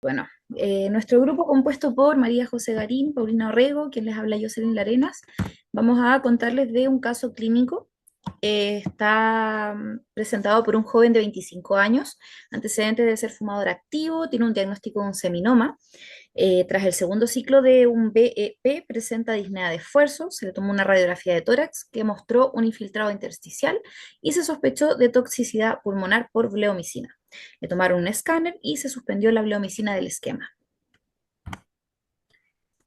Bueno, nuestro grupo compuesto por María José Garín, Paulina Orrego, quien les habla Jocelyn Larenas, vamos a contarles de un caso clínico. Está presentado por un joven de 25 años, antecedentes de ser fumador activo, tiene un diagnóstico de un seminoma. Tras el segundo ciclo de un BEP, presenta disnea de esfuerzo, se le tomó una radiografía de tórax que mostró un infiltrado intersticial y se sospechó de toxicidad pulmonar por bleomicina. Le tomaron un escáner y se suspendió la bleomicina del esquema.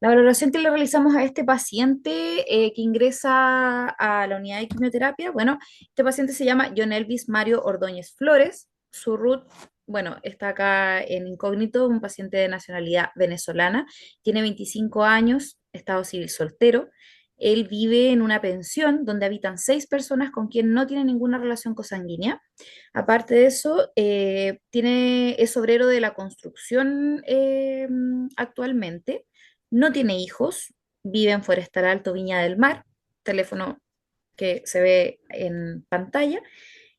La valoración que le realizamos a este paciente que ingresa a la unidad de quimioterapia, bueno, este paciente se llama John Elvis Mario Ordóñez Flores. Su RUT, bueno, está acá en incógnito, un paciente de nacionalidad venezolana, tiene 25 años, estado civil soltero. Él vive en una pensión donde habitan 6 personas con quien no tiene ninguna relación consanguínea. Aparte de eso, es obrero de la construcción actualmente, no tiene hijos, vive en Forestal Alto, Viña del Mar, teléfono que se ve en pantalla,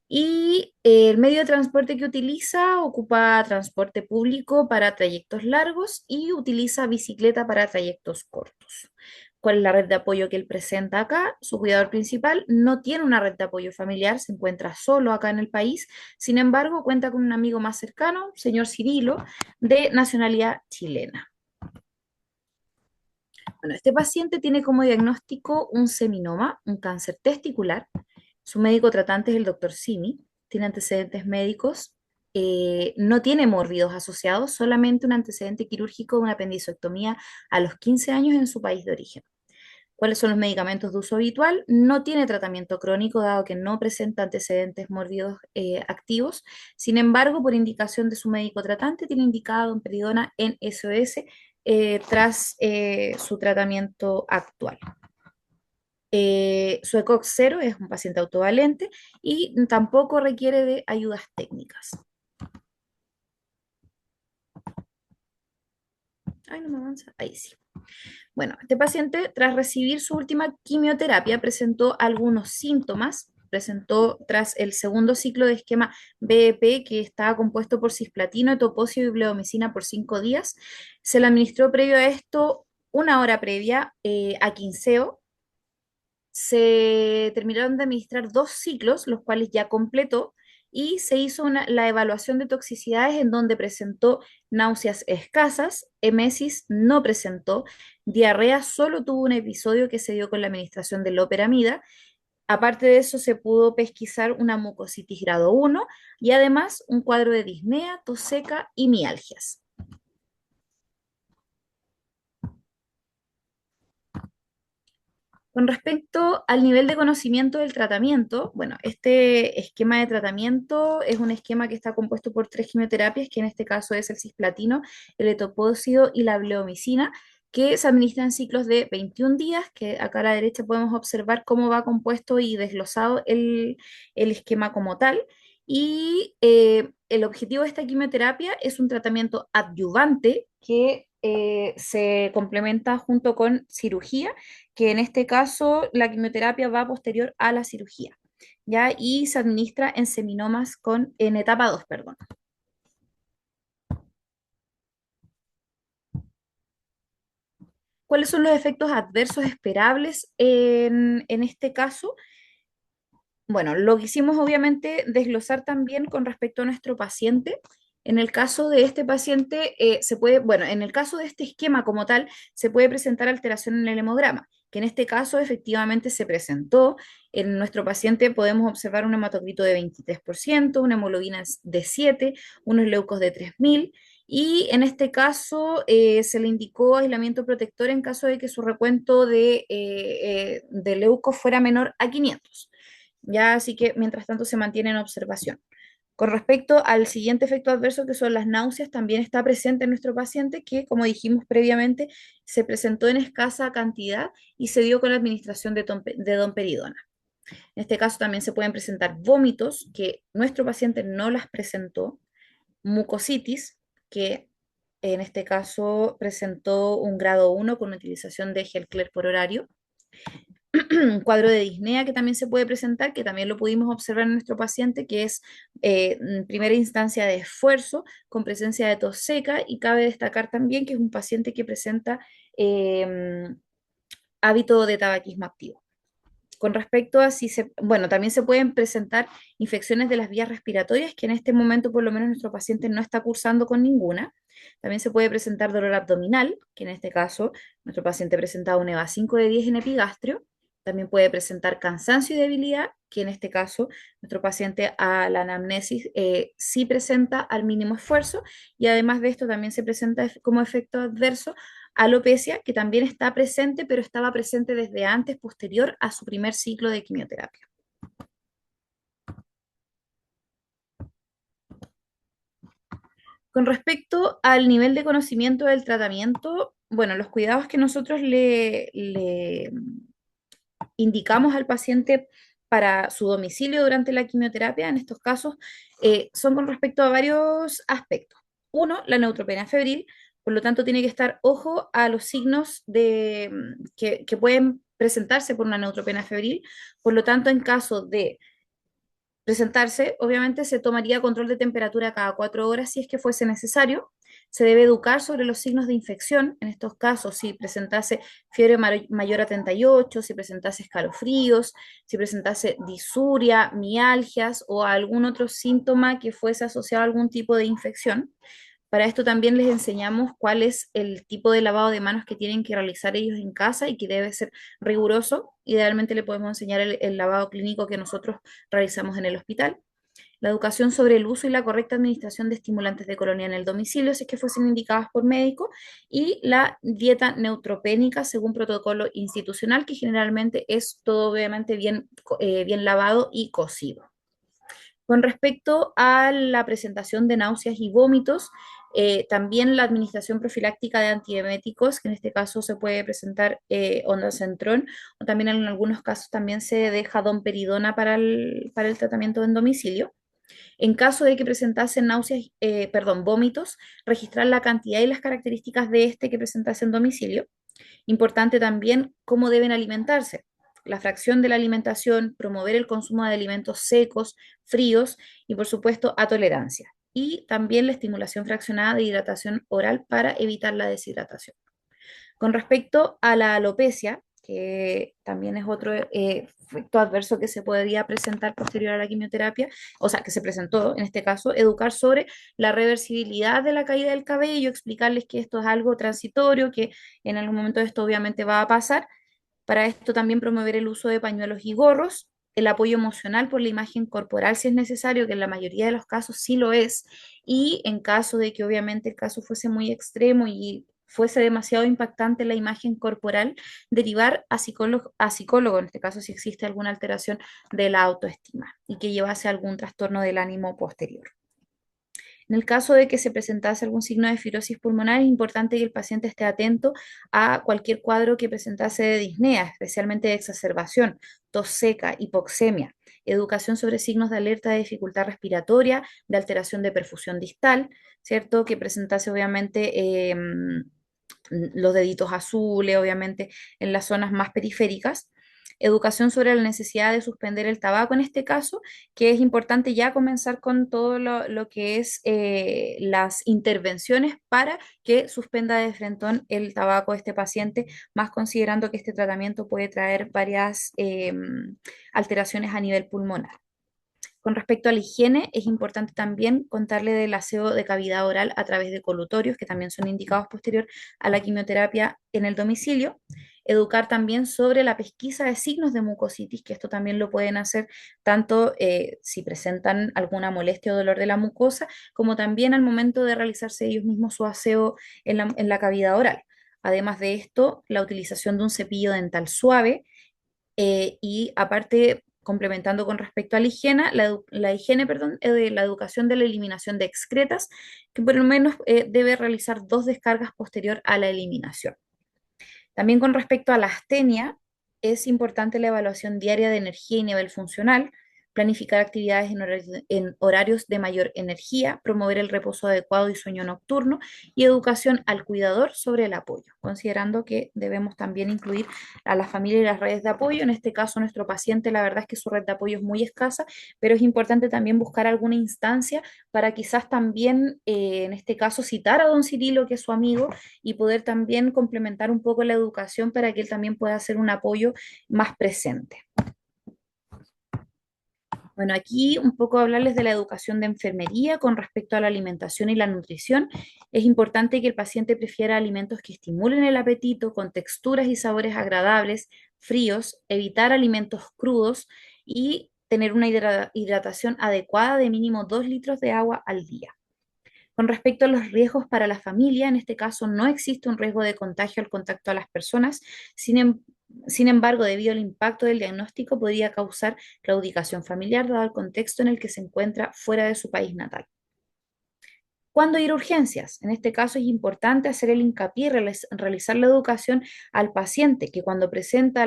y el medio de transporte que utiliza ocupa transporte público para trayectos largos y utiliza bicicleta para trayectos cortos. ¿Cuál es la red de apoyo que él presenta acá? Su cuidador principal no tiene una red de apoyo familiar, se encuentra solo acá en el país, sin embargo cuenta con un amigo más cercano, señor Cirilo, de nacionalidad chilena. Bueno, este paciente tiene como diagnóstico un seminoma, un cáncer testicular. Su médico tratante es el doctor Simi, tiene antecedentes médicos, no tiene mórbidos asociados, solamente un antecedente quirúrgico de una apendicectomía a los 15 años en su país de origen. ¿Cuáles son los medicamentos de uso habitual? No tiene tratamiento crónico, dado que no presenta antecedentes mórbidos activos. Sin embargo, por indicación de su médico tratante, tiene indicada domperidona en SOS tras su tratamiento actual. Su ECOG 0 es un paciente autovalente y tampoco requiere de ayudas técnicas. Ay, no me avanza. Ahí sí. Bueno, este paciente, tras recibir su última quimioterapia, presentó algunos síntomas. Presentó tras el segundo ciclo de esquema BEP, que estaba compuesto por cisplatino, etoposio y bleomicina por 5 días. Se le administró previo a esto, una hora previa, a quinceo. Se terminaron de administrar 2 ciclos, los cuales ya completó, y se hizo la evaluación de toxicidades en donde presentó náuseas escasas, emesis no presentó, diarrea solo tuvo un episodio que se dio con la administración de loperamida. Aparte de eso, se pudo pesquisar una mucositis grado 1 y además un cuadro de disnea, tos seca y mialgias. Con respecto al nivel de conocimiento del tratamiento, bueno, este esquema de tratamiento es un esquema que está compuesto por 3 quimioterapias, que en este caso es el cisplatino, el etoposio y la bleomicina, que se administran en ciclos de 21 días, que acá a la derecha podemos observar cómo va compuesto y desglosado el esquema como tal. Y el objetivo de esta quimioterapia es un tratamiento adyuvante que se complementa junto con cirugía, que en este caso la quimioterapia va posterior a la cirugía, ¿ya? Y se administra en seminomas en etapa 2, perdón. ¿Cuáles son los efectos adversos esperables en este caso? Bueno, lo que hicimos obviamente desglosar también con respecto a nuestro paciente. En el caso de este paciente, bueno, en el caso de este esquema como tal, se puede presentar alteración en el hemograma, que en este caso efectivamente se presentó. En nuestro paciente podemos observar un hematocrito de 23%, una hemoglobina de 7, unos leucos de 3000, y en este caso se le indicó aislamiento protector en caso de que su recuento de leucos fuera menor a 500. Ya, así que mientras tanto se mantiene en observación. Con respecto al siguiente efecto adverso, que son las náuseas, también está presente en nuestro paciente, que como dijimos previamente, se presentó en escasa cantidad y se dio con la administración de domperidona. En este caso también se pueden presentar vómitos, que nuestro paciente no las presentó, mucositis, que en este caso presentó un grado 1 con utilización de Gelclair por horario, un cuadro de disnea que también se puede presentar, que también lo pudimos observar en nuestro paciente, que es en primera instancia de esfuerzo, con presencia de tos seca, y cabe destacar también que es un paciente que presenta eh, hábito de tabaquismo activo. Con respecto a si se, bueno, también se pueden presentar infecciones de las vías respiratorias, que en este momento por lo menos nuestro paciente no está cursando con ninguna. También se puede presentar dolor abdominal, que en este caso nuestro paciente presenta un EVA 5 de 10 en epigastrio. También puede presentar cansancio y debilidad, que en este caso nuestro paciente a la anamnesis sí presenta al mínimo esfuerzo, y además de esto también se presenta como efecto adverso alopecia, que también está presente, pero estaba presente desde antes, posterior a su primer ciclo de quimioterapia. Con respecto al nivel de conocimiento del tratamiento, bueno, los cuidados que nosotros le indicamos al paciente para su domicilio durante la quimioterapia, en estos casos, son con respecto a varios aspectos. Uno, la neutropenia febril, por lo tanto tiene que estar ojo a los signos que pueden presentarse por una neutropenia febril. Por lo tanto, en caso de presentarse, obviamente se tomaría control de temperatura cada 4 horas si es que fuese necesario. Se debe educar sobre los signos de infección, en estos casos, si presentase fiebre mayor a 38, si presentase escalofríos, si presentase disuria, mialgias o algún otro síntoma que fuese asociado a algún tipo de infección. Para esto también les enseñamos cuál es el tipo de lavado de manos que tienen que realizar ellos en casa y que debe ser riguroso. Idealmente le podemos enseñar el lavado clínico que nosotros realizamos en el hospital. La educación sobre el uso y la correcta administración de estimulantes de colonia en el domicilio, si es que fuesen indicadas por médico, y la dieta neutropénica según protocolo institucional, que generalmente es todo obviamente bien lavado y cocido. Con respecto a la presentación de náuseas y vómitos, también la administración profiláctica de antieméticos, que en este caso se puede presentar ondansetron, o también en algunos casos también se deja domperidona para el tratamiento en domicilio. En caso de que presentase náuseas, perdón, vómitos, registrar la cantidad y las características de este que presentase en domicilio. Importante también cómo deben alimentarse, la fracción de la alimentación, promover el consumo de alimentos secos, fríos y por supuesto a tolerancia. Y también la estimulación fraccionada de hidratación oral para evitar la deshidratación. Con respecto a la alopecia, que también es otro efecto adverso que se podría presentar posterior a la quimioterapia, o sea, que se presentó en este caso, educar sobre la reversibilidad de la caída del cabello, explicarles que esto es algo transitorio, que en algún momento esto obviamente va a pasar. Para esto también promover el uso de pañuelos y gorros, el apoyo emocional por la imagen corporal si es necesario, que en la mayoría de los casos sí lo es, y en caso de que obviamente el caso fuese muy extremo y fuese demasiado impactante la imagen corporal, derivar a psicólogo, en este caso si existe alguna alteración de la autoestima y que llevase a algún trastorno del ánimo posterior. En el caso de que se presentase algún signo de fibrosis pulmonar, es importante que el paciente esté atento a cualquier cuadro que presentase de disnea, especialmente de exacerbación, tos seca, hipoxemia, educación sobre signos de alerta de dificultad respiratoria, de alteración de perfusión distal, ¿cierto? Que presentase obviamente los deditos azules, obviamente en las zonas más periféricas. Educación sobre la necesidad de suspender el tabaco en este caso, que es importante ya comenzar con todo lo que es las intervenciones para que suspenda de frentón el tabaco de este paciente, más considerando que este tratamiento puede traer varias alteraciones a nivel pulmonar. Con respecto a la higiene, es importante también contarle del aseo de cavidad oral a través de colutorios, que también son indicados posterior a la quimioterapia en el domicilio. Educar también sobre la pesquisa de signos de mucositis, que esto también lo pueden hacer tanto si presentan alguna molestia o dolor de la mucosa, como también al momento de realizarse ellos mismos su aseo en la cavidad oral. Además de esto, la utilización de un cepillo dental suave y aparte, complementando con respecto a la higiene, la higiene, perdón, de la educación de la eliminación de excretas, que por lo menos debe realizar 2 descargas posterior a la eliminación. También con respecto a la astenia, es importante la evaluación diaria de energía y nivel funcional, planificar actividades en horarios de mayor energía, promover el reposo adecuado y sueño nocturno, y educación al cuidador sobre el apoyo, considerando que debemos también incluir a la familia y las redes de apoyo. En este caso, nuestro paciente, la verdad es que su red de apoyo es muy escasa, pero es importante también buscar alguna instancia para quizás también, en este caso, citar a don Cirilo, que es su amigo, y poder también complementar un poco la educación para que él también pueda hacer un apoyo más presente. Bueno, aquí un poco hablarles de la educación de enfermería con respecto a la alimentación y la nutrición. Es importante que el paciente prefiera alimentos que estimulen el apetito, con texturas y sabores agradables, fríos, evitar alimentos crudos y tener una hidratación adecuada de mínimo 2 litros de agua al día. Con respecto a los riesgos para la familia, en este caso no existe un riesgo de contagio al contacto a las personas. Sin embargo, debido al impacto del diagnóstico, podría causar claudicación familiar dado el contexto en el que se encuentra fuera de su país natal. ¿Cuándo ir a urgencias? En este caso es importante hacer el hincapié y realizar la educación al paciente que cuando presenta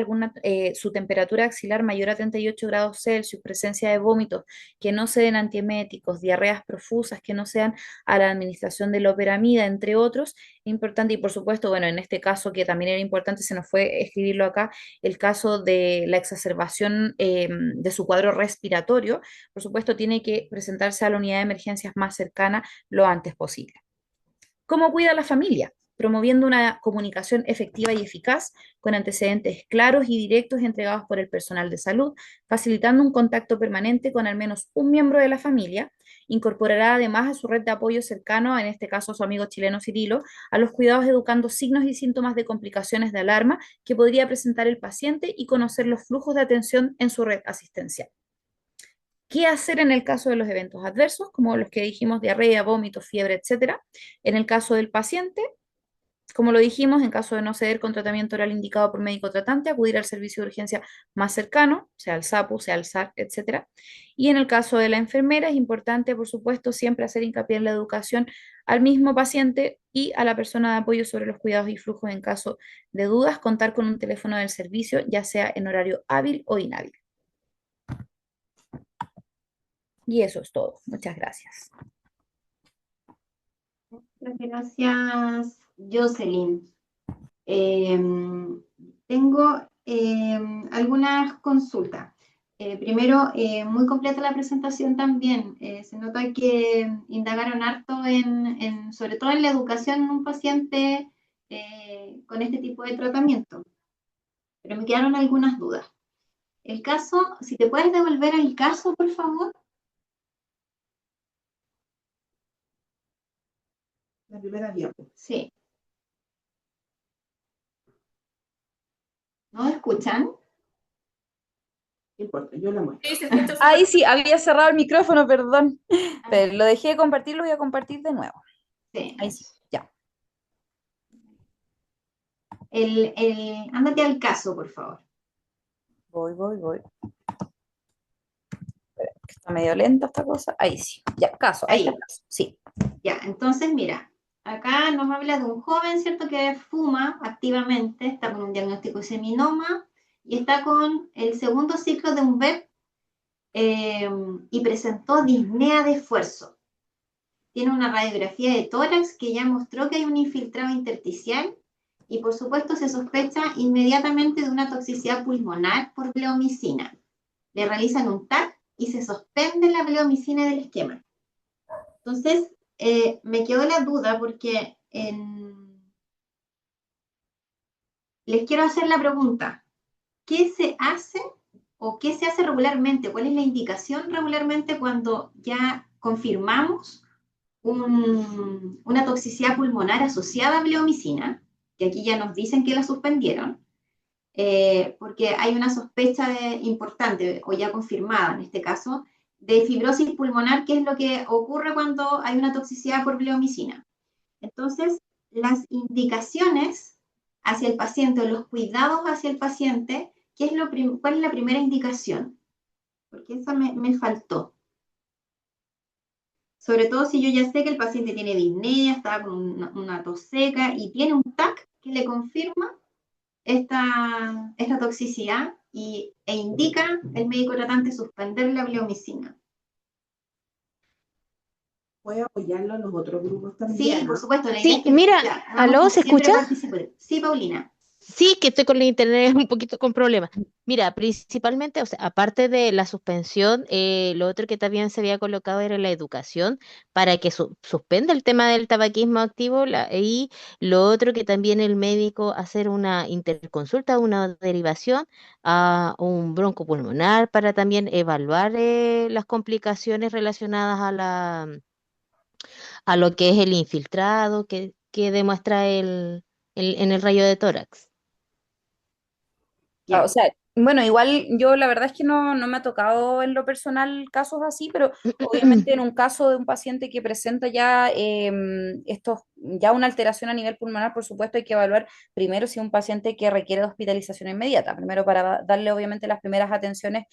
su temperatura axilar mayor a 38 grados Celsius, presencia de vómitos, que no se den antieméticos, diarreas profusas, que no sean a la administración de loperamida, entre otros, es importante. Y por supuesto, bueno, en este caso que también era importante, se nos fue escribirlo acá, el caso de la exacerbación de su cuadro respiratorio, por supuesto, tiene que presentarse a la unidad de emergencias más cercana lo antes posible. ¿Cómo cuida a la familia? Promoviendo una comunicación efectiva y eficaz, con antecedentes claros y directos entregados por el personal de salud, facilitando un contacto permanente con al menos un miembro de la familia. Incorporará además a su red de apoyo cercano, en este caso a su amigo chileno Cirilo, a los cuidados educando signos y síntomas de complicaciones de alarma que podría presentar el paciente y conocer los flujos de atención en su red asistencial. ¿Qué hacer en el caso de los eventos adversos, como los que dijimos, diarrea, vómito, fiebre, etcétera? En el caso del paciente, como lo dijimos, en caso de no ceder con tratamiento oral indicado por médico tratante, acudir al servicio de urgencia más cercano, sea el SAPU, sea el SAC, etcétera. Y en el caso de la enfermera, es importante, por supuesto, siempre hacer hincapié en la educación al mismo paciente y a la persona de apoyo sobre los cuidados y flujos en caso de dudas, contar con un teléfono del servicio, ya sea en horario hábil o inhábil. Y eso es todo. Muchas gracias. Gracias, Jocelyn. Tengo algunas consultas. Primero, muy completa la presentación también. Se nota que indagaron harto sobre todo en la educación en un paciente con este tipo de tratamiento. Pero me quedaron algunas dudas. El caso, si te puedes devolver el caso, por favor. La primera diapo. Sí. ¿No escuchan? No importa, yo la muestro. Ahí sí, había cerrado el micrófono, perdón. Pero lo dejé de compartir, lo voy a compartir de nuevo. Sí. Ahí sí, ya. Ándate al caso, por favor. Voy. Espera, que está medio lenta esta cosa. Ahí sí, ya, caso, ahí está el Ahí. caso, sí. Ya, entonces mira, acá nos habla de un joven, ¿cierto?, que fuma activamente, está con un diagnóstico de seminoma y está con el segundo ciclo de un VEP y presentó disnea de esfuerzo. Tiene una radiografía de tórax que ya mostró que hay un infiltrado intersticial y por supuesto se sospecha inmediatamente de una toxicidad pulmonar por bleomicina. Le realizan un TAC y se suspende la bleomicina del esquema. Entonces, me quedó la duda porque les quiero hacer la pregunta, ¿qué se hace o qué se hace regularmente? ¿Cuál es la indicación regularmente cuando ya confirmamos una toxicidad pulmonar asociada a bleomicina? Que aquí ya nos dicen que la suspendieron, porque hay una sospecha importante o ya confirmada en este caso de fibrosis pulmonar, que es lo que ocurre cuando hay una toxicidad por bleomicina. Entonces, las indicaciones hacia el paciente o los cuidados hacia el paciente, ¿cuál es la primera indicación? Porque esa me faltó. Sobre todo si yo ya sé que el paciente tiene disnea, está con una tos seca y tiene un TAC que le confirma esta toxicidad. e indica el médico tratante suspender la bleomicina. Puede apoyarlo en los otros grupos también, Sí, por ¿no? supuesto, la idea Sí, es que mira, ya, hagamos aló, como ¿se siempre escucha? participe. Sí, Paulina. Sí, que estoy con el internet un poquito con problemas. Mira, principalmente, o sea, aparte de la suspensión, lo otro que también se había colocado era la educación para que suspenda el tema del tabaquismo activo y lo otro que también el médico hacer una interconsulta, una derivación a un broncopulmonar para también evaluar las complicaciones relacionadas a lo que es el infiltrado que demuestra en el rayo de tórax. O Ya. sea, bueno, igual yo la verdad es que no me ha tocado en lo personal casos así, pero obviamente en un caso de un paciente que presenta ya ya una alteración a nivel pulmonar, por supuesto hay que evaluar primero si es un paciente que requiere de hospitalización inmediata, primero para darle obviamente las primeras atenciones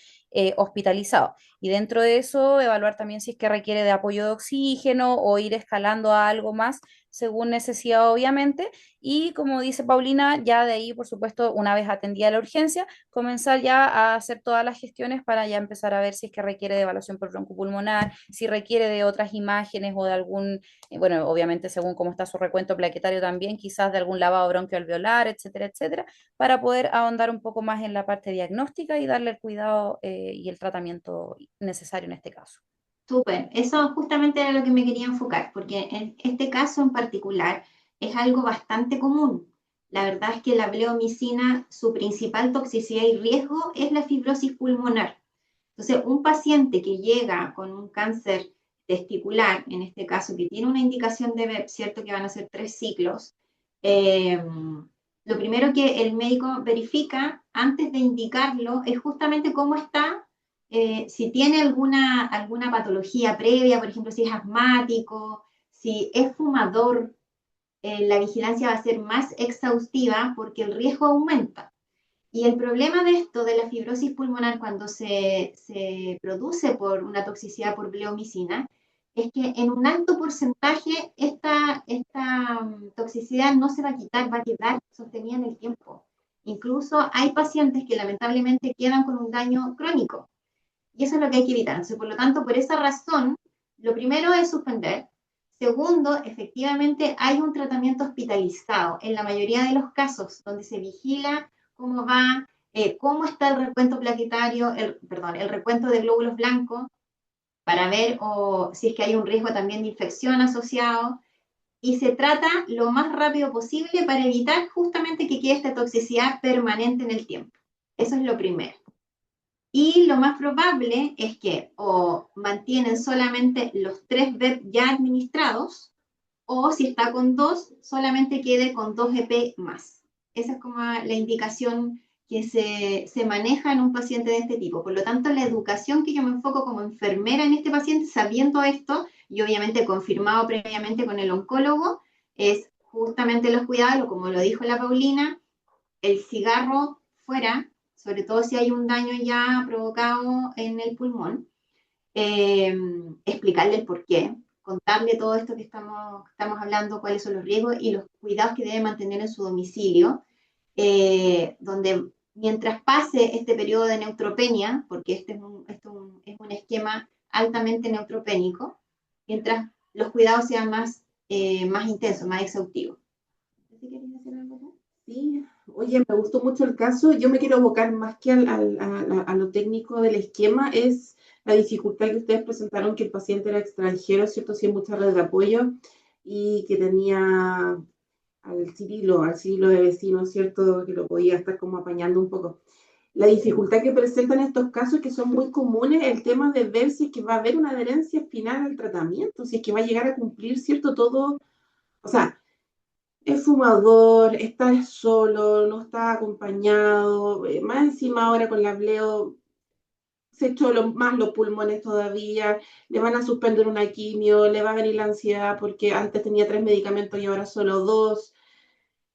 hospitalizado. Y dentro de eso, evaluar también si es que requiere de apoyo de oxígeno o ir escalando a algo más según necesidad, obviamente. Y como dice Paulina, ya de ahí, por supuesto, una vez atendida la urgencia, comenzar ya a hacer todas las gestiones para ya empezar a ver si es que requiere de evaluación por broncopulmonar, si requiere de otras imágenes o de algún, bueno, obviamente según cómo está su recuento plaquetario también, quizás de algún lavado bronquioalveolar, etcétera, etcétera, para poder ahondar un poco más en la parte diagnóstica y darle el cuidado y el tratamiento necesario en este caso. Súper, eso justamente era lo que me quería enfocar, porque en este caso en particular es algo bastante común. La verdad es que la bleomicina, su principal toxicidad y riesgo es la fibrosis pulmonar. Entonces, un paciente que llega con un cáncer testicular, en este caso, que tiene una indicación de BEP, cierto que van a ser 3 ciclos, lo primero que el médico verifica antes de indicarlo es justamente cómo está, si tiene alguna patología previa, por ejemplo, si es asmático, si es fumador, la vigilancia va a ser más exhaustiva porque el riesgo aumenta. Y el problema de esto, de la fibrosis pulmonar, cuando se produce por una toxicidad por bleomicina, es que en un alto porcentaje esta toxicidad no se va a quitar, va a quedar sostenida en el tiempo. Incluso hay pacientes que lamentablemente quedan con un daño crónico. Y eso es lo que hay que evitar. Entonces, por lo tanto, por esa razón, lo primero es suspender. Segundo, efectivamente hay un tratamiento hospitalizado en la mayoría de los casos donde se vigila cómo va, cómo está el recuento plaquetario, perdón, el recuento de glóbulos blancos para ver si es que hay un riesgo también de infección asociado y se trata lo más rápido posible para evitar justamente que quede esta toxicidad permanente en el tiempo. Eso es lo primero. Y lo más probable es que o mantienen solamente los 3 BEP ya administrados, o si está con 2, solamente quede con 2 EP más. Esa es como la indicación que se maneja en un paciente de este tipo. Por lo tanto, la educación que yo me enfoco como enfermera en este paciente, sabiendo esto, y obviamente confirmado previamente con el oncólogo, es justamente los cuidados, como lo dijo la Paulina, el cigarro fuera, sobre todo si hay un daño ya provocado en el pulmón, explicarle el por qué, contarle todo esto que estamos hablando, cuáles son los riesgos y los cuidados que debe mantener en su domicilio, donde mientras pase este periodo de neutropenia, porque es un esquema altamente neutropénico, mientras los cuidados sean más intensos, más exhaustivos. ¿Sí quieres decir algo tú? Sí, oye, me gustó mucho el caso. Yo me quiero abocar más que a lo técnico del esquema, es la dificultad que ustedes presentaron, que el paciente era extranjero, ¿cierto? Sin mucha red de apoyo y que tenía al Cirilo de vecinos, ¿cierto? Que lo podía estar como apañando un poco. La dificultad que presentan estos casos, que son muy comunes, el tema de ver si es que va a haber una adherencia final al tratamiento, si es que va a llegar a cumplir, ¿cierto? Todo, o sea, es fumador, está solo, no está acompañado, más encima ahora con la bleo se echó más los pulmones todavía, le van a suspender una quimio, le va a venir la ansiedad porque antes tenía 3 medicamentos y ahora solo 2.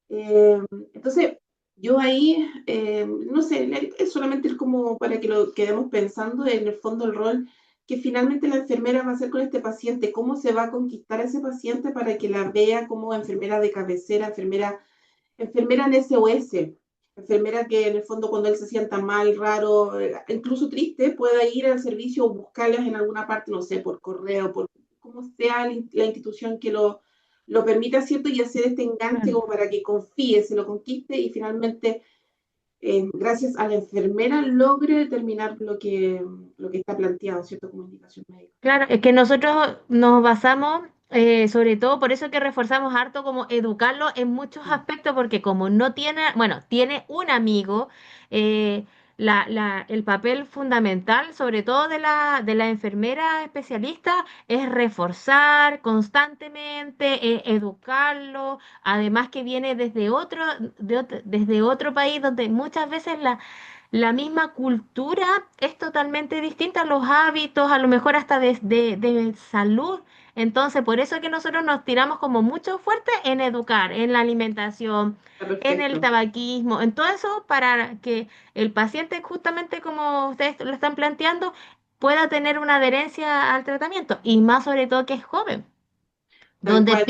Eh, entonces, yo ahí, no sé, es solamente como para que lo quedemos pensando en el fondo el rol que finalmente la enfermera va a hacer con este paciente, cómo se va a conquistar a ese paciente para que la vea como enfermera de cabecera, enfermera en SOS. enfermera que en el fondo cuando él se sienta mal, raro, incluso triste, pueda ir al servicio o buscarlas en alguna parte, no sé, por correo, por como sea la institución que lo permita, ¿cierto? Y hacer este enganche Claro. como para que confíe, se lo conquiste y finalmente, gracias a la enfermera, logre determinar lo que está planteado, ¿cierto? Como indicación médica. Claro, es que nosotros nos basamos, sobre todo, por eso que reforzamos harto como educarlo en muchos aspectos, porque como no tiene, bueno, tiene un amigo, eh, el papel fundamental, sobre todo de la enfermera especialista, es reforzar constantemente, educarlo, además que viene desde otro país donde muchas veces la misma cultura es totalmente distinta, los hábitos, a lo mejor hasta de salud. Entonces, por eso es que nosotros nos tiramos como mucho fuerte en educar, en la alimentación, Está en el perfecto. tabaquismo, en todo eso para que el paciente, justamente como ustedes lo están planteando, pueda tener una adherencia al tratamiento y más sobre todo que es joven, Tal donde cual,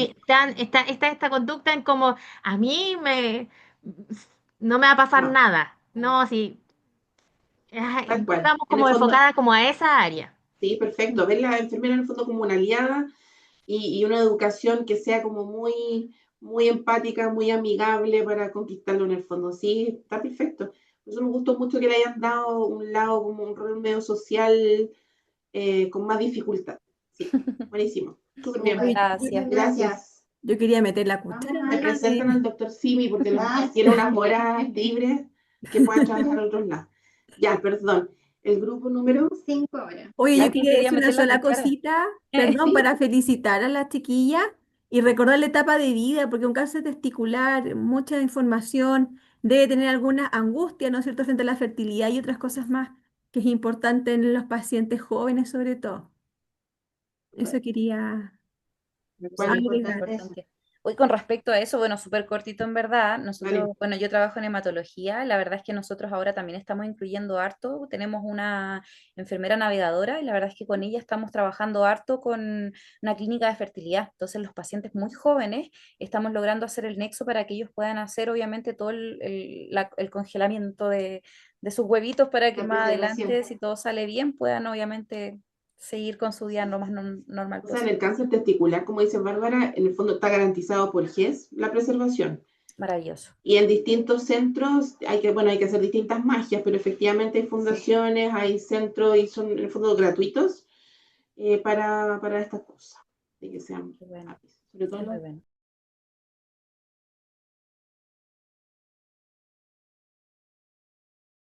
está esta conducta en como a mí no me va a pasar no, nada. No, sí. tal cual. Estamos En el como fondo, enfocadas como a esa área. sí, perfecto. Ver la enfermera en el fondo como una aliada y una educación que sea como muy, muy empática, muy amigable para conquistarlo en el fondo. Sí, está perfecto. Por eso me gustó mucho que le hayan dado un lado como un rol medio social con más dificultad. Sí, buenísimo. Súper bien. Súper. Gracias. Muchas gracias. Gracias. Yo quería meter la Vamos cuchara a Me nomás darle presentan al de... doctor Simi porque más. tiene unas horas libres que pueda trabajar a otros lados. Ya, perdón. El grupo número 5 horas. Oye, yo ¿Alguien quería quería decir una meter la sola cuchara? cosita, perdón, ¿Sí? para felicitar a la chiquilla y recordar la etapa de vida, porque un cáncer testicular, mucha información, debe tener alguna angustia, ¿no es cierto?, frente a la fertilidad y otras cosas más, que es importante en los pacientes jóvenes sobre todo. Eso quería cuál es Súper Sí, agregar. importante eso. importante. Hoy con respecto a eso, bueno, súper cortito en verdad. Vale. Nosotros, bueno, yo trabajo en hematología. La verdad es que nosotros ahora también estamos incluyendo harto. Tenemos una enfermera navegadora y la verdad es que con ella estamos trabajando harto con una clínica de fertilidad. Entonces, los pacientes muy jóvenes estamos logrando hacer el nexo para que ellos puedan hacer, obviamente, todo el congelamiento de sus huevitos para que La más preservación. adelante, si todo sale bien, puedan, obviamente, seguir con su día lo más normal O sea, en el posible. cáncer testicular, como dice Bárbara, en el fondo está garantizado por GES la preservación. Maravilloso. Y en distintos centros hay que hacer distintas magias, pero efectivamente hay fundaciones, hay centros y son en el fondo gratuitos para estas cosas, de que sean Qué bueno. rápidos. Sobre todo Qué muy bueno.